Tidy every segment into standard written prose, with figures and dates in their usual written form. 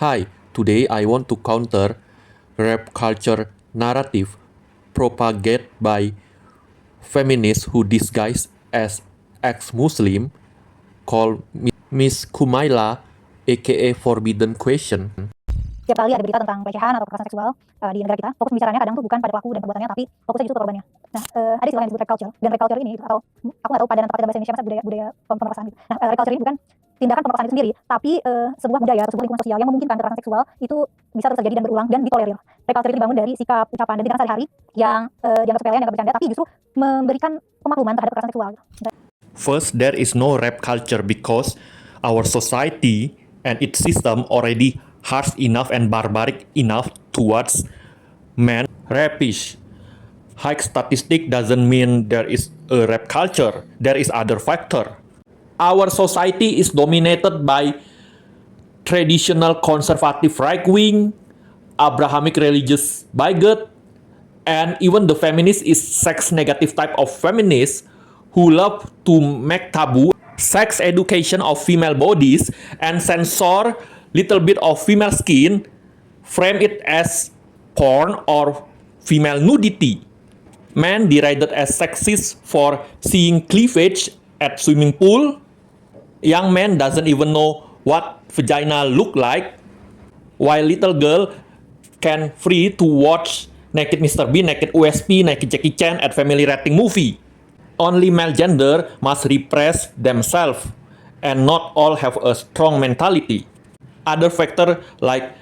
Hi, today I want to counter rape culture narrative propagated by feminists who disguise as ex-Muslim called Miss Kumaila aka Forbidden Question. Setiap kali ada berita tentang pelecehan atau kekerasan seksual di negara kita, fokus pembicaranya kadang tuh bukan pada pelaku dan perbuatannya, tapi fokusnya justru ke korbannya. Nah, ada istilah yang disebut rape culture, dan rape culture ini atau aku nggak tahu padanan tepat dalam bahasa Indonesia masa budaya pemerkosaan gitu. Nah, rape culture ini bukan tindakan pemerkosaan itu sendiri, tapi sebuah budaya atau sebuah lingkungan sosial yang memungkinkan kekerasan seksual itu bisa terus terjadi dan berulang dan ditolerir. Rape culture itu dibangun dari sikap, ucapan, dan tindakan sehari-hari yang dianggap sepele, dianggap bercanda, tapi justru memberikan pemakluman terhadap kekerasan seksual. First, there is no rape culture because our society and its system already harsh enough and barbaric enough towards men rapish. High statistic doesn't mean there is a rape culture. There is other factor. Our society is dominated by traditional conservative right-wing, Abrahamic religious bigot, and even the feminist is sex-negative type of feminist who love to make taboo sex education of female bodies and censor little bit of female skin, frame it as porn or female nudity. Men derided as sexist for seeing cleavage at swimming pool. Young man doesn't even know what vagina look like, while little girl can free to watch naked Mr. Bean, naked USP, naked Jackie Chan at family rating movie. Only male gender must repress themselves, and not all have a strong mentality. Other factors like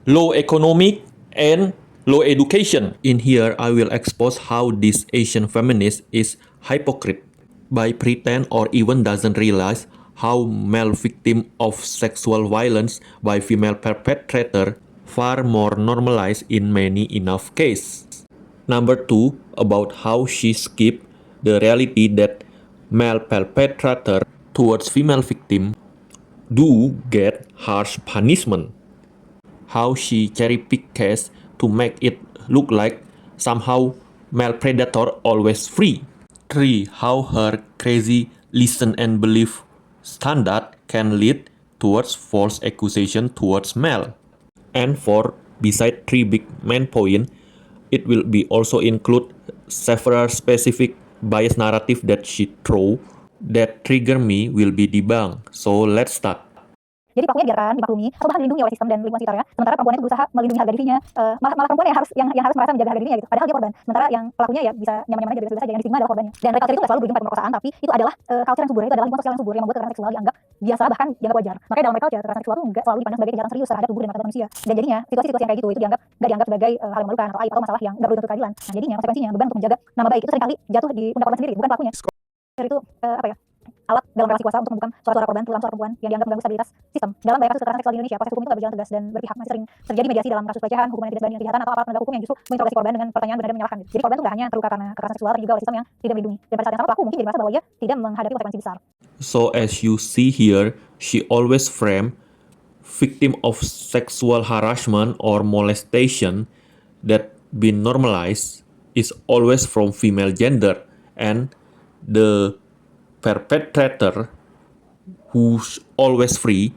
low economic and low education. In here, I will expose how this Asian feminist is hypocrite by pretend or even doesn't realize how male victim of sexual violence by female perpetrator far more normalized in many enough cases. Number 2, about how she skipped the reality that male perpetrator towards female victim do get harsh punishment. How she cherry-pick case to make it look like somehow male predator always free. 3. How her crazy listen and belief standard can lead towards false accusation towards male. And 4. Beside 3 big main point, it will be also include several specific bias narrative that she throw that trigger me will be debunked. So let's start. Jadi pelakunya dibiarkan, dimaklumi, atau bahkan dilindungi oleh sistem dan lingkungan sekitarnya. Sementara perempuan itu berusaha melindungi harga dirinya, malah perempuan yang harus merasa menjaga harga dirinya gitu. Padahal dia korban. Sementara yang pelakunya ya bisa nyaman-nyaman aja, bebas-bebas aja, yang distigma adalah korbannya. Dan rape culture itu nggak selalu berujung pada pemerkosaan, tapi itu adalah culture yang subur, itu adalah lingkungan sosial yang subur yang membuat kekerasan seksual dianggap biasa, bahkan dianggap wajar. Makanya dalam rape culture, kekerasan seksual itu nggak selalu dipandang sebagai kejahatan serius terhadap tubuh dan martabat manusia. Dan jadinya situasi-situasi yang kayak gitu itu nggak dianggap sebagai hal yang memalukan atau aib atau masalah yang nggak perlu dituntut keadilan. Nah jadinya konsekuensinya beban untuk menjaga nama baik itu seringkali jatuh di pundak korban sendiri, bukan pelakunya. Itu alat dalam relasi kuasa untuk membuka suara-suara korban, terutama suara perempuan yang dianggap mengganggu stabilitas sistem. Dalam banyak kasus kekerasan seksual di Indonesia, proses hukum itu tidak berjalan tegas dan berpihak. Masih sering terjadi mediasi dalam kasus pelecehan, hukuman yang tidak banding, kejahatan, atau aparat penegak hukum yang justru menginterogasi korban dengan pertanyaan benar dan menyalahkan. Jadi korban itu nggak hanya terluka karena kekerasan seksual, tapi juga oleh sistem yang tidak melindungi. Dan pada saat yang sama pelaku mungkin jadi merasa bahwa ia tidak menghadapi konsekuensi besar. So as you see here, she always frame victim of sexual harassment or molestation that been normalized is always from female gender, and the perpetrator who's always free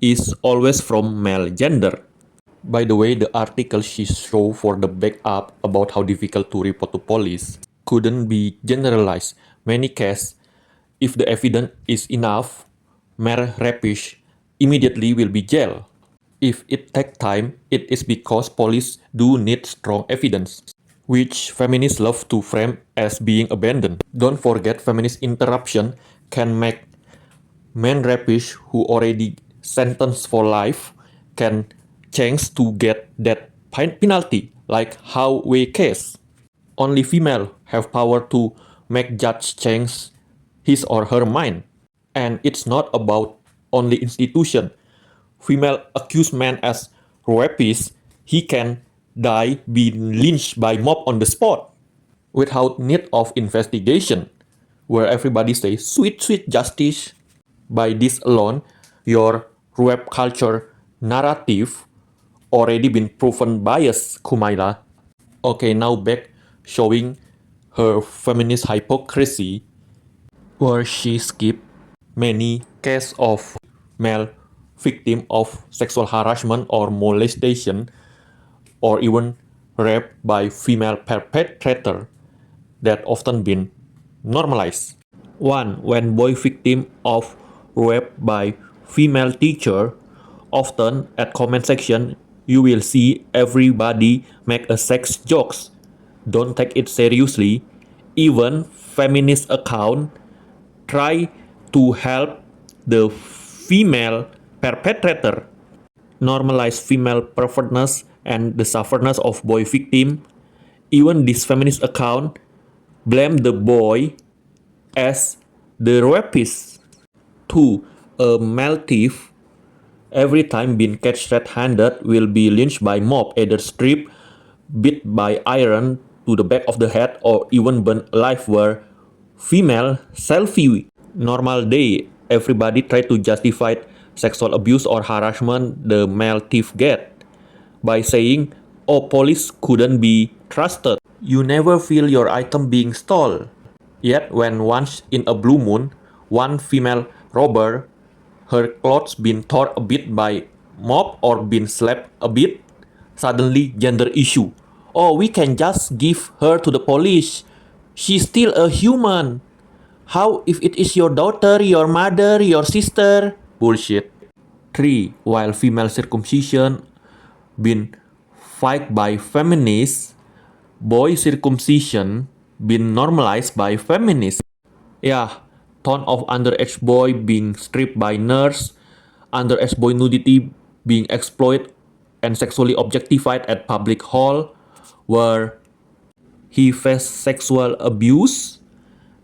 is always from male gender. By the way, the article she show for the backup about how difficult to report to police couldn't be generalized. Many cases, if the evidence is enough, male rapist immediately will be jailed. If it take time, it is because police do need strong evidence, which feminists love to frame as being abandoned. Don't forget, feminist interruption can make men rapists who already sentenced for life can change to get that penalty, like how we case. Only female have power to make judge change his or her mind. And it's not about only institution. Female accuse man as rapist, he can die being lynched by mob on the spot without need of investigation, where everybody say sweet sweet justice. By this alone, your rape culture narrative already been proven bias, Kumaila. Okay, now back showing her feminist hypocrisy, where she skipped many cases of male victim of sexual harassment or molestation or even rape by female perpetrator that often been normalized. 1. When boy victim of rape by female teacher, often at comment section you will see everybody make a sex jokes. Don't take it seriously. Even feminist account try to help the female perpetrator. Normalize female pervertness and the sufferness of boy victim. Even this feminist account blame the boy as the rapist. 2. A male thief every time being catch red-handed will be lynched by mob, either stripped, beat by iron to the back of the head, or even burned alive. Where female selfie normal day, everybody try to justify sexual abuse or harassment the male thief get by saying, oh, police couldn't be trusted. You never feel your item being stolen. Yet when once in a blue moon, one female robber, her clothes been torn a bit by mob or been slapped a bit, suddenly gender issue. Oh, we can just give her to the police. She's still a human. How if it is your daughter, your mother, your sister? Bullshit. 3. While female circumcision been fight by feminists, boy circumcision been normalized by feminists. Yeah, ton of underage boy being stripped by nurse, underage boy nudity being exploited and sexually objectified at public hall, where he faced sexual abuse,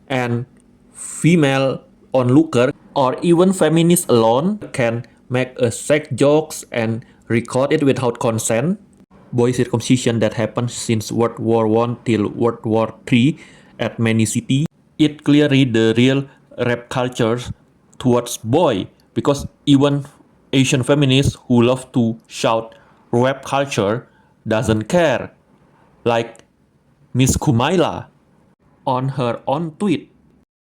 and female onlooker or even feminists alone can make a sex jokes and record it without consent. Boy circumcision that happened since World War I till World War III at many cities. It clearly the real rape culture towards boy, because even Asian feminists who love to shout rape culture doesn't care, like Miss Kumaila on her own tweet.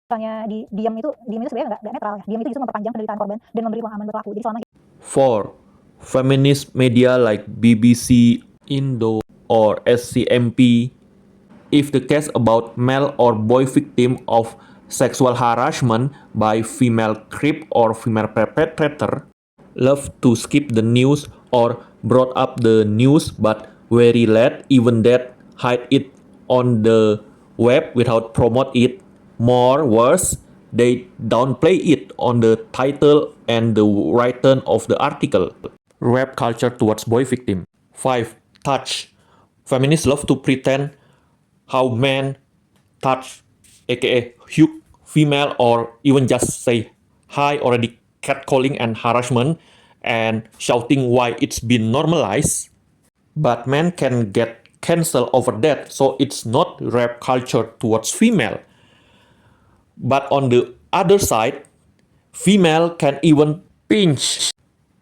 Misalnya diam itu sebenarnya nggak netral ya. Diam itu justru memperpanjang penderitaan korban dan memberi ruang aman berlaku. Jadi selama 4. Feminist media like BBC, Indo, or SCMP, if the case about male or boy victim of sexual harassment by female creep or female perpetrator, love to skip the news or brought up the news but very late, even that hide it on the web without promote it. More worse, they downplay it on the title and the written of the article. Rape culture towards boy victim. 5. Touch. Feminists love to pretend how men touch, aka hug female, or even just say hi, already catcalling and harassment and shouting why it's been normalized. But men can get cancelled over that, so it's not rape culture towards female. But on the other side, female can even pinch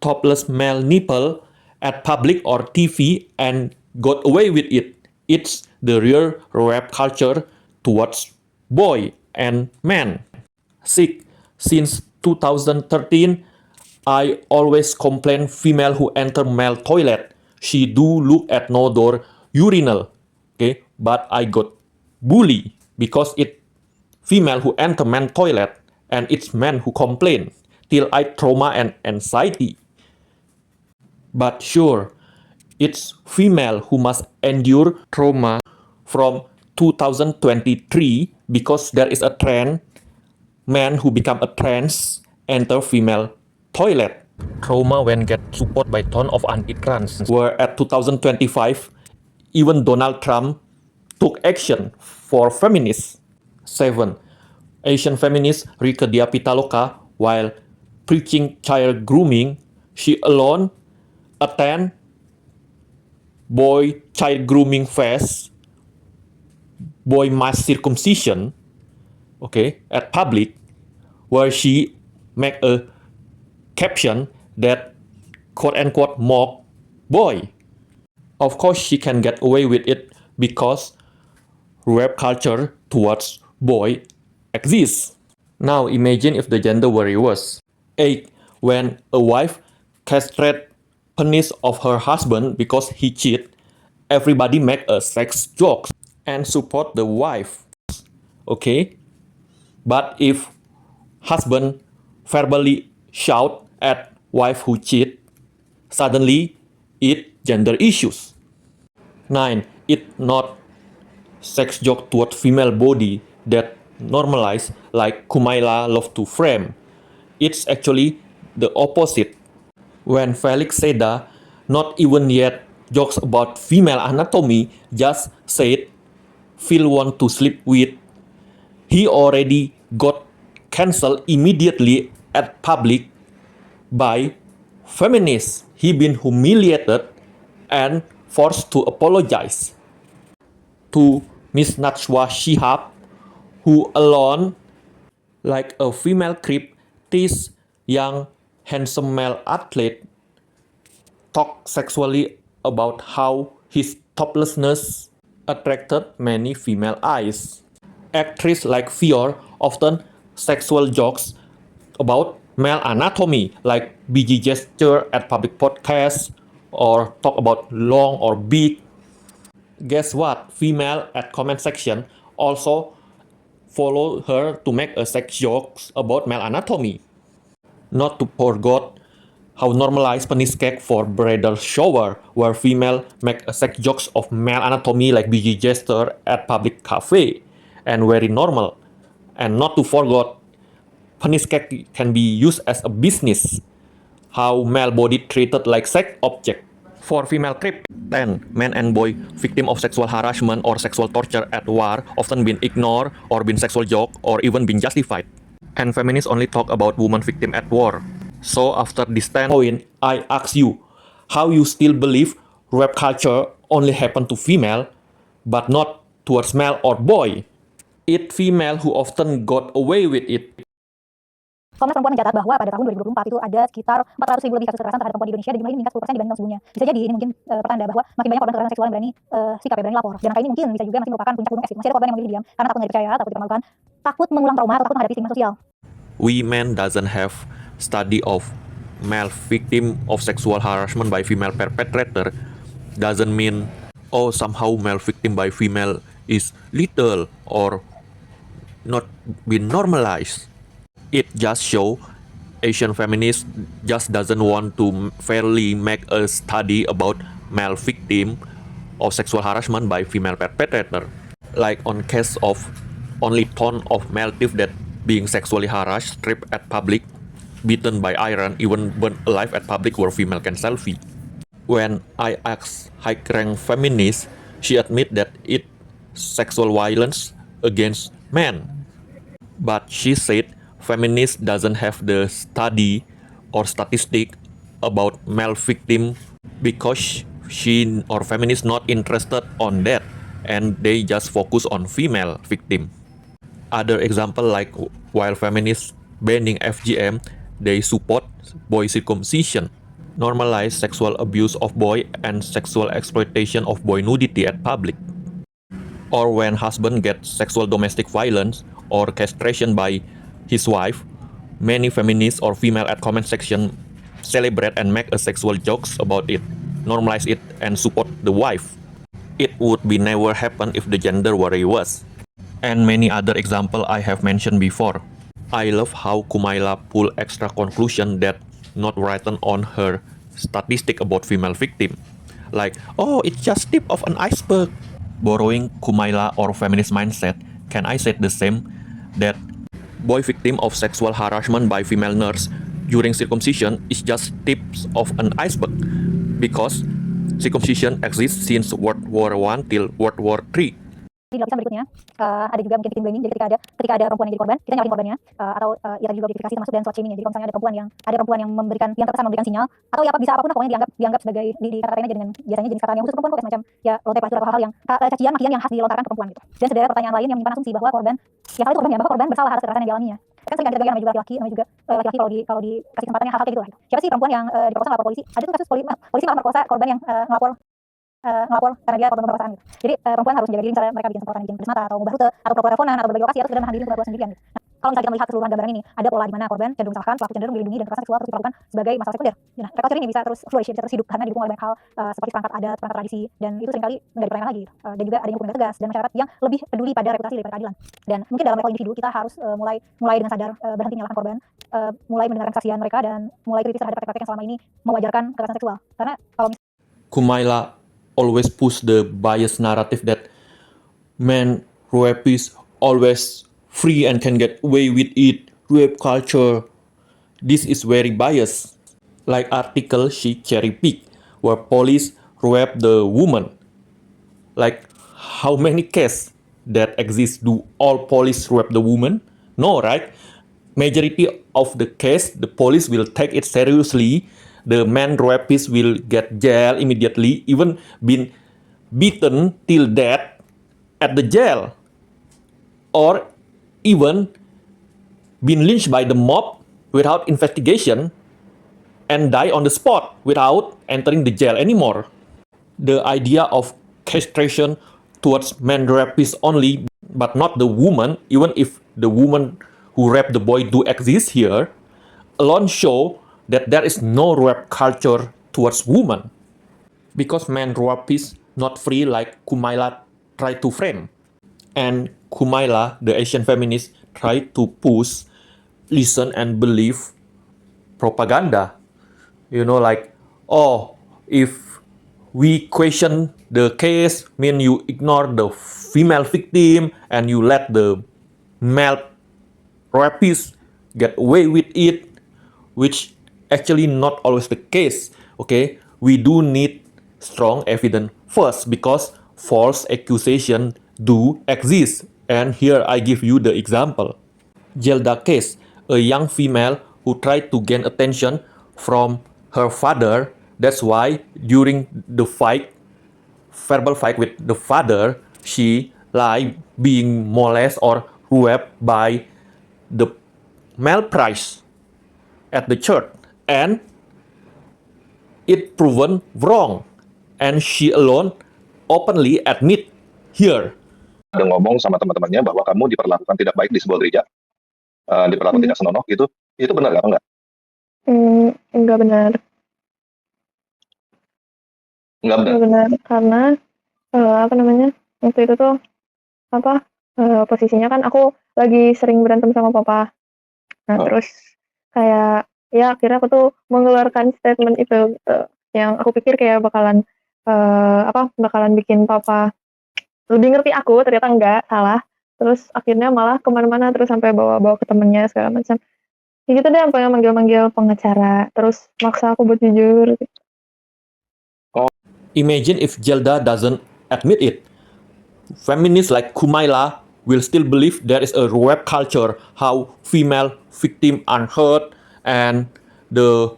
topless male nipple at public or TV and got away with it. It's the real rape culture towards boy and man. 6. Since 2013, I always complain female who enter male toilet. She do look at no door urinal. Okay, but I got bully because it female who enter man toilet and it's men who complain till I trauma and anxiety. But sure, it's female who must endure trauma from 2023 because there is a trend, men who become a trans enter female toilet. Trauma when get support by ton of anti-trans. Where at 2025, even Donald Trump took action for feminists. 7. Asian feminist Rieke Diah Pitaloka, while preaching child grooming, she alone attend boy child grooming fest, boy mass circumcision, okay, at public, where she make a caption that quote unquote mock boy. Of course, she can get away with it because rape culture towards boy exists. Now imagine if the gender were reversed. 8. When a wife castrate penis of her husband because he cheat, everybody make a sex jokes and support the wife. Okay? But if husband verbally shout at wife who cheat, suddenly it gender issues. 9. It not sex joke toward female body that normalize like Kumaila love to frame. It's actually the opposite. When Felix Seda not even yet jokes about female anatomy, just said Phil want to sleep with, he already got cancelled immediately at public by feminists. He been humiliated and forced to apologize to Miss Najwa Shihab, who alone, like a female creep, teased young handsome male athlete, talk sexually about how his toplessness attracted many female eyes. Actresses like Fior often sexual jokes about male anatomy, like BG gesture at public podcasts, or talk about long or big. Guess what? Female at comment section also follow her to make a sex jokes about male anatomy. Not to forget how normalized penis cake for bridal shower, where female make a sex jokes of male anatomy like BG gesture at public cafe, and very normal. And not to forget, penis cake can be used as a business. How male body treated like sex object. For female creep, 10. Men and boy victim of sexual harassment or sexual torture at war often been ignored or been sexual joke or even been justified. And feminists only talk about woman victim at war. So after this standpoint, I ask you, how you still believe rape culture only happen to female, but not towards male or boy? It female who often got away with it. Komnas Perempuan mencatat bahwa pada tahun 2024 itu ada sekitar 400.000 lebih kasus kekerasan terhadap perempuan di Indonesia, dan jumlah ini meningkat 10% dibanding tahun sebelumnya. Bisa jadi ini mungkin pertanda bahwa makin banyak korban kekerasan seksual yang berani sikap ya, berani lapor. Dan angka ini mungkin bisa juga masih merupakan puncak gunung es. Masih ada korban yang memilih diam karena takut nggak dipercaya, takut dipermalukan, takut mengulang trauma, atau takut menghadapi stigma sosial. Women doesn't have study of male victim of sexual harassment by female perpetrator doesn't mean somehow male victim by female is little or not been normalized. It just show Asian feminists just doesn't want to fairly make a study about male victim of sexual harassment by female perpetrator. Like on case of only ton of male thief that being sexually harassed, stripped at public, beaten by iron, even burned alive at public where female can selfie. When I asked high-rank feminist, she admit that it sexual violence against men. But she said feminist doesn't have the study or statistic about male victim because she or feminist not interested on that, and they just focus on female victim. Other example like while feminists banning FGM, they support boy circumcision, normalize sexual abuse of boy and sexual exploitation of boy nudity at public. Or when husband gets sexual domestic violence or castration by his wife, many feminists or female at comment section celebrate and make a sexual jokes about it, normalize it, and support the wife. It would be never happen if the gender were reversed. And many other example I have mentioned before. I love how Kumaila pull extra conclusion that not written on her statistic about female victim. Like, it's just tip of an iceberg. Borrowing Kumaila or feminist mindset, can I say the same? That boy victim of sexual harassment by female nurse during circumcision is just tips of an iceberg, because circumcision exists since World War I till World War III. Di lapisan berikutnya ada juga mungkin victim blaming. Jadi ketika ada perempuan yang jadi korban, kita nyalahin korbannya, atau ya tadi juga objektifikasi termasuk dan slut shaming. Jadi kalau misalnya ada perempuan yang terkesan memberikan sinyal, atau ya bisa apapun pokoknya dianggap sebagai dikata-katain aja dengan biasanya jenis kata yang khusus perempuan, semacam ya lontai pastur atau hal-hal yang cacian makian yang khas dilontarkan ke perempuan gitu. Dan sederet pertanyaan lain yang menyimpan asumsi bahwa korban bahwa korban bersalah atas kekerasan yang dialaminya. Kan sering kita namanya juga laki-laki, laki-laki kalau dikasih kesempatannya hal-hal kayak gitu lah gitu. Siapa sih perempuan yang diperkosa ngelapor polisi? Ada tuh kasus polisi malah merkosa korban yang ngelapor karena dia korban pemerkosaan gitu. Jadi perempuan harus menjaga diri, misalnya mereka bikin semprotan, bikin pedes mata, atau mengubah rute, atau pura-pura teleponan, atau berbagi lokasi, atau sudah menahan diri untuk berbuat sendirian gitu. kalau misalnya kita melihat keseluruhan gambaran ini, ada pola di mana korban cenderung misalkan pelaku cenderung dilindungi dan kekerasan seksual terus diperlakukan sebagai masalah sekunder. Nah, rap culture ini bisa terus flourish, bisa terus hidup karena didukung oleh banyak hal seperti perangkat adat, perangkat tradisi, dan itu seringkali nggak dipertanyakan lagi. Gitu. Dan juga adanya hukum yang tegas dan masyarakat yang lebih peduli pada reputasi daripada keadilan. Dan mungkin dalam level individu kita harus mulai dengan sadar berhenti menyalahkan korban, mulai mendengarkan kesaksian mereka dan mulai kritis terhadap praktek-praktek yang selama ini mewajarkan kekerasan seksual. Karena kalau Kumaila always push the biased narrative that men rapists always free and can get away with it. Rape culture. This is very biased. Like article she cherry picked where police rape the woman. Like how many cases that exist? Do all police rape the woman? No, right? Majority of the case the police will take it seriously. The man rapist will get jail immediately, even been beaten till death at the jail, or even been lynched by the mob without investigation and die on the spot without entering the jail anymore. The idea of castration towards man rapists only, but not the woman, even if the woman who raped the boy do exist here, alone show that there is no rape culture towards women. Because man rapists not free like Kumaila tried to frame. And Kumaila, the Asian feminist, tried to push listen and believe propaganda. You know, like, oh, if we question the case, mean you ignore the female victim and you let the male rapist get away with it, which actually not always the case. Okay, we do need strong evidence first because false accusation do exist. And here I give you the example. Zelda case, a young female who tried to gain attention from her father. That's why during the fight, verbal fight with the father, she like being molested or raped by the male priest at the church, and it proven wrong, and she alone openly admit here. Ada ngomong sama teman-temannya bahwa kamu diperlakukan tidak baik di sebuah gereja, diperlakukan tidak senonoh gitu, itu benar apa enggak? Enggak benar. Enggak benar. Enggak benar karena waktu itu tuh posisinya kan aku lagi sering berantem sama papa. Nah terus kayak ya akhirnya aku tuh mengeluarkan statement itu gitu, yang aku pikir kayak bakalan bikin papa lebih ngerti aku, ternyata enggak, salah. Terus akhirnya malah kemana-mana, terus sampai bawa-bawa ke temennya segala macam. Ya gitu deh, sampai manggil-manggil pengacara, terus maksa aku buat jujur gitu. Imagine if Zelda doesn't admit it. Feminists like Kumaila will still believe there is a rape culture, how female victims are hurt and the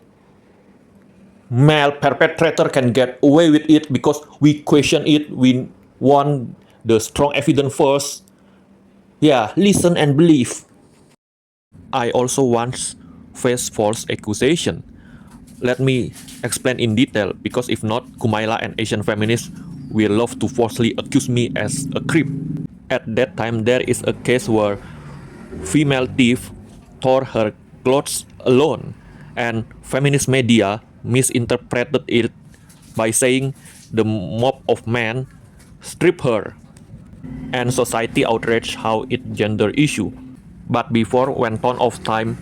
male perpetrator can get away with it because we question it, we want the strong evidence first. Yeah, listen and believe. I also once faced false accusation. Let me explain in detail, because if not, Kumaila and Asian feminists will love to falsely accuse me as a creep. At that time, there is a case where female thief tore her clothes alone, and feminist media misinterpreted it by saying the mob of men stripped her, and society outraged how it gender issue. But before, when ton of time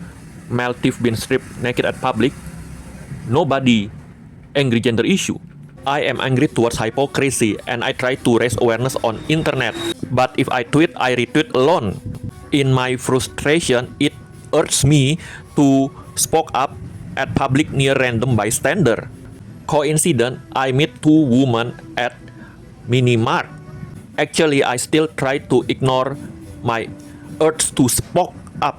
male thief been stripped naked at public, nobody angry gender issue. I am angry towards hypocrisy and I try to raise awareness on internet. But if I tweet, I retweet alone. In my frustration, it urges me to speak up at public near random bystander. Coincident, I meet two women at Minimart. Actually, I still try to ignore my urge to speak up.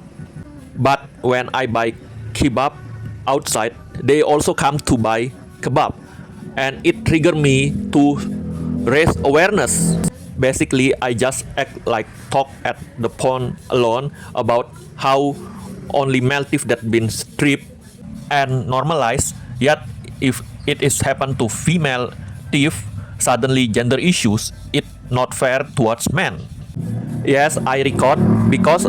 But when I buy kebab outside, they also come to buy kebab. And it triggered me to raise awareness. Basically, I just act like talk at the phone alone about how only male thief that been stripped and normalized. Yet, if it is happened to female thief, suddenly gender issues, it not fair towards men. Yes, I record because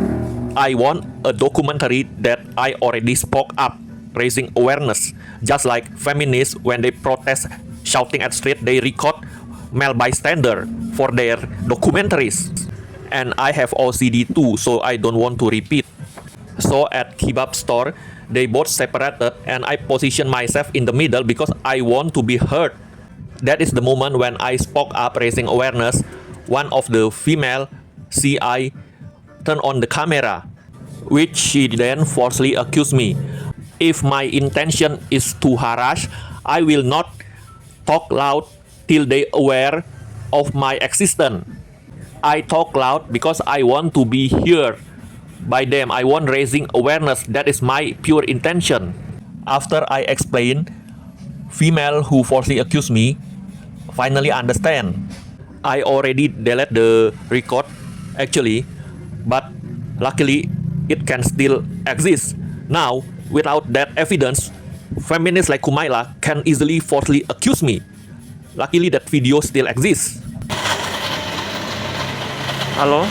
I want a documentary that I already spoke up, raising awareness. Just like feminists, when they protest shouting at street, they record male bystander for their documentaries. And I have OCD too, so I don't want to repeat. So at kebab store, they both separated and I position myself in the middle because I want to be heard. That is the moment when I spoke up, raising awareness. One of the female CI turned on the camera, which she then falsely accused me. If my intention is to harass, I will not talk loud till they aware of my existence. I talk loud because I want to be heard by them. I want raising awareness. That is my pure intention. After I explain, female who falsely accused me finally understand. I already delete the record actually, but luckily it can still exist. Now, without that evidence, feminists like Kumaila can easily falsely accuse me. Luckily that video still exists. Halo?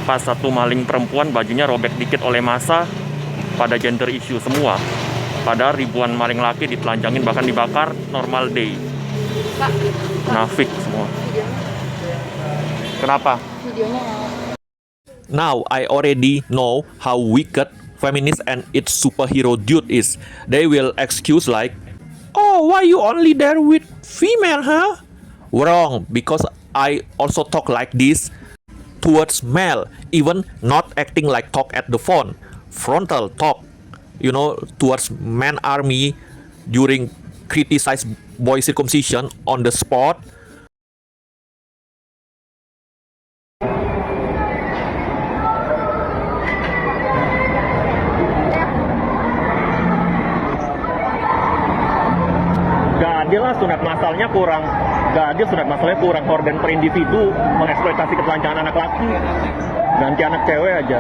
Pas satu maling perempuan bajunya robek dikit oleh massa pada gender issue semua. Padahal ribuan maling laki ditelanjangin bahkan dibakar normal day. Nafik semua. Kenapa? Now I already know how wicked feminist and its superhero dude is. They will excuse like, oh, why you only there with female, huh? Wrong, because I also talk like this towards male, even not acting like talk at the phone. Frontal talk, towards man army during criticize boy circumcision on the spot. Gak adil lah, sunat masalnya kurang. Gak adil, sunat masalnya kurang. Organ per individu mengeksploitasi ketelanjangan anak laki. Ganti anak cewek aja.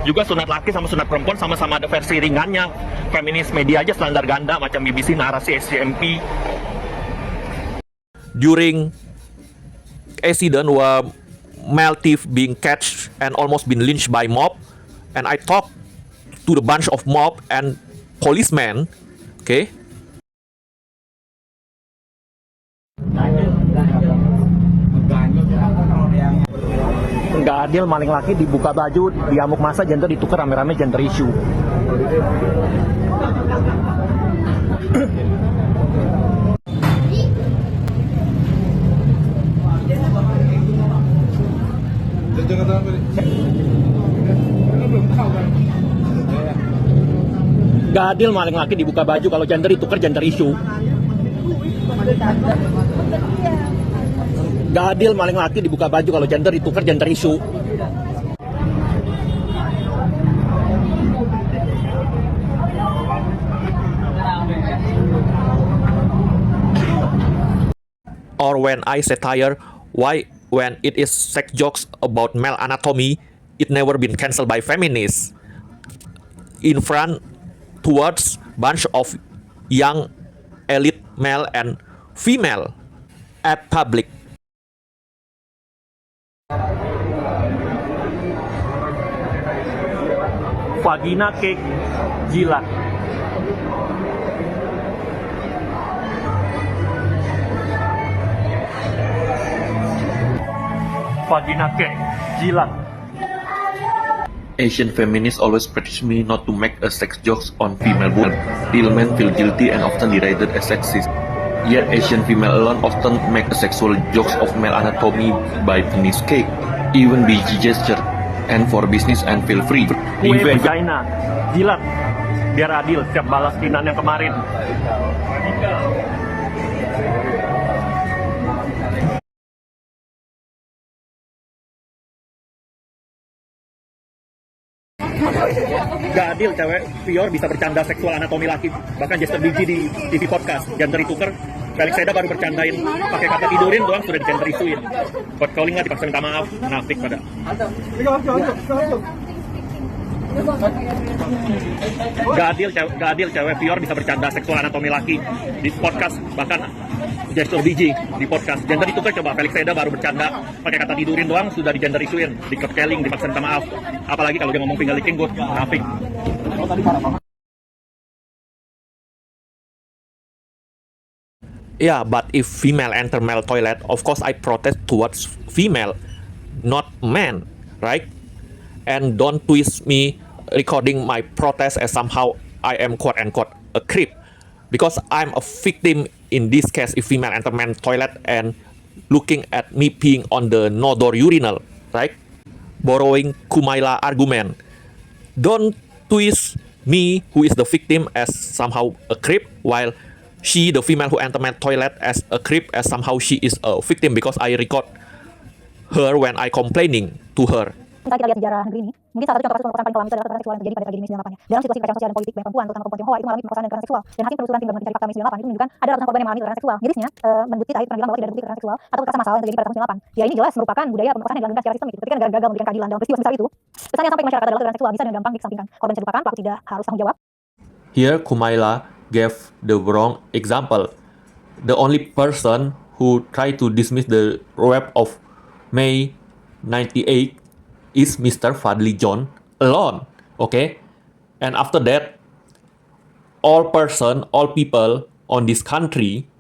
Juga sunat laki sama sunat perempuan sama-sama ada versi ringannya. Feminis media aja standar ganda macam BBC, narasi SCMP. During accident where male thief being catched and almost been lynched by mob, and I talked to the bunch of mob and policemen, okay? Nggak adil, maling laki dibuka baju, diamuk masa, gender ditukar rame-rame, gender issue. Nggak adil, maling laki dibuka baju, kalau gender ditukar, gender issue. Gak adil, maling laki dibuka baju, kalau gender ditukar, gender issue. Or when I satire, why when it is sex jokes about male anatomy, it never been cancelled by feminists. In front, towards bunch of young elite male and female at public. Vagina cake jilat. Vagina cake jilat. Asian feminists always practice me not to make a sex jokes on female women. Real men feel guilty and often derided as sexist. Yet Asian female alone often make a sexual jokes of male anatomy by penis cake, even BG gesture, and for business and feel free. Kue vagina jilat biar adil, siap balas kinan yang kemarin. Gak adil, cewek Pior bisa bercanda seksual anatomi laki, bahkan Jester Biji di TV podcast gender tuker. Felix Seda baru bercandain pakai kata tidurin doang sudah di gender isuin. Buat calling nggak dipaksa minta maaf, nafik pada. Gak adil cewek Pior bisa bercanda seksual anatomi laki di podcast, bahkan gestur biji di podcast. Gender itu kan coba Felix Seda baru bercanda pakai kata tidurin doang sudah di gender isuin, di keling, dipaksa minta maaf. Apalagi kalau dia ngomong finger licking, gue munafik. Yeah, but if female enter male toilet, of course I protest towards female, not man, right? And don't twist me recording my protest as somehow I am quote unquote a creep, because I'm a victim in this case if female enter man toilet and looking at me peeing on the no door urinal, right? Borrowing Kumaila argument. Don't twist me who is the victim as somehow a creep, while she, the female who enter my toilet, as a creep, as somehow she is a victim because I record her when I complaining to her. Misalnya kita lihat sejarah negeri ini, mungkin salah satu contoh kasus pemerkosaan paling kelam itu adalah kekerasan seksual yang terjadi pada tragedi Mei 98-nya. Dalam situasi kekerasan sosial dan politik banyak perempuan, terutama perempuan Tionghoa, itu mengalami pemerkosaan dan kekerasan seksual. Dan hasil penelusuran tim gabungan pencari fakta Mei 98 itu menunjukkan ada ratusan korban yang mengalami kekerasan seksual. Mirisnya, Mendikti tadi pernah bilang bahwa tidak ada bukti kekerasan seksual atau kekerasan massal yang terjadi pada tahun 98. Ya ini jelas merupakan budaya pemerkosaan yang dilakukan secara sistemik. Ketika negara gagal memberikan keadilan dalam peristiwa sebesar itu, pesan yang sampai ke masyarakat adalah kekerasan seksual bisa dengan gampang dikesampingkan. Korban bisa dilupakan, pelaku tidak harus tanggung jawab. Here, Kumaila gave the wrong example. The only person who tried to dismiss the rape of May 98 is Mr. Fadli John alone, okay? And after that, all people on this country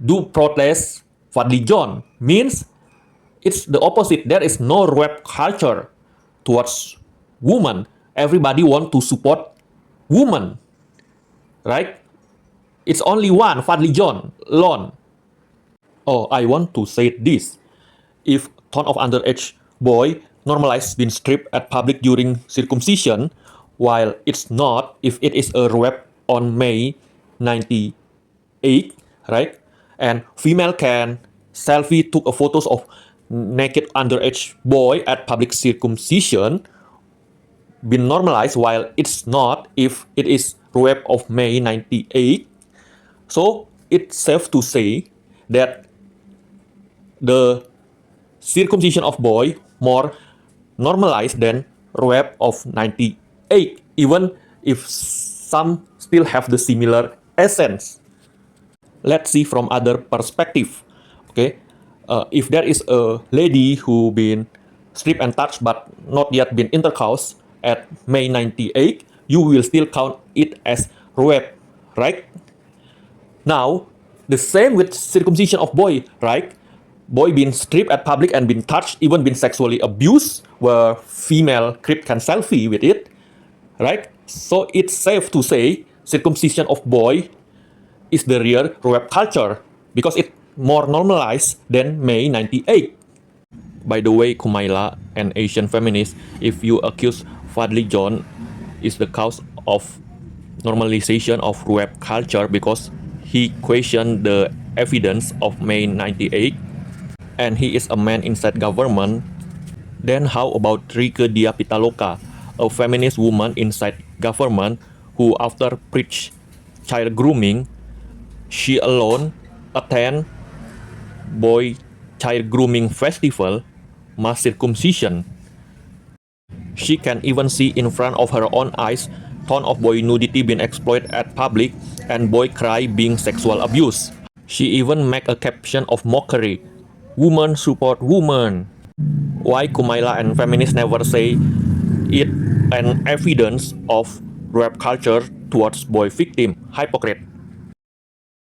do protest Fadli John. Means it's the opposite. There is no rape culture towards women. Everybody want to support women, right? It's only one, Fadli John alone. Oh, I want to say this. If ton of underage boy normalized being stripped at public during circumcision, while it's not if it is a rape on May 98, right? And female can selfie took a photos of naked underage boy at public circumcision, been normalized, while it's not if it is rape of May 98. So it's safe to say that the circumcision of boy more normalized than rape of 98, even if some still have the similar essence. Let's see from other perspective. Okay, if there is a lady who been stripped and touched but not yet been intercourse at May 98, you will still count it as rape, right? Now, the same with circumcision of boy, right? Boy been stripped at public and been touched, even been sexually abused, where female creep can selfie with it, right? So it's safe to say circumcision of boy is the real rape culture because it more normalized than May 98. By the way, Kumaila and Asian feminists, if you accuse Fadli John is the cause of normalization of rape culture because he questioned the evidence of May 98, and he is a man inside government, then how about Rieke Diah Pitaloka, a feminist woman inside government who after preach child grooming, she alone attend boy child grooming festival, mass circumcision. She can even see in front of her own eyes ton of boy nudity being exploited at public and boy cry being sexual abuse. She even make a caption of mockery, "Women support women." Why Kumaila and feminists never say it an evidence of rape culture towards boy victim? Hypocrite.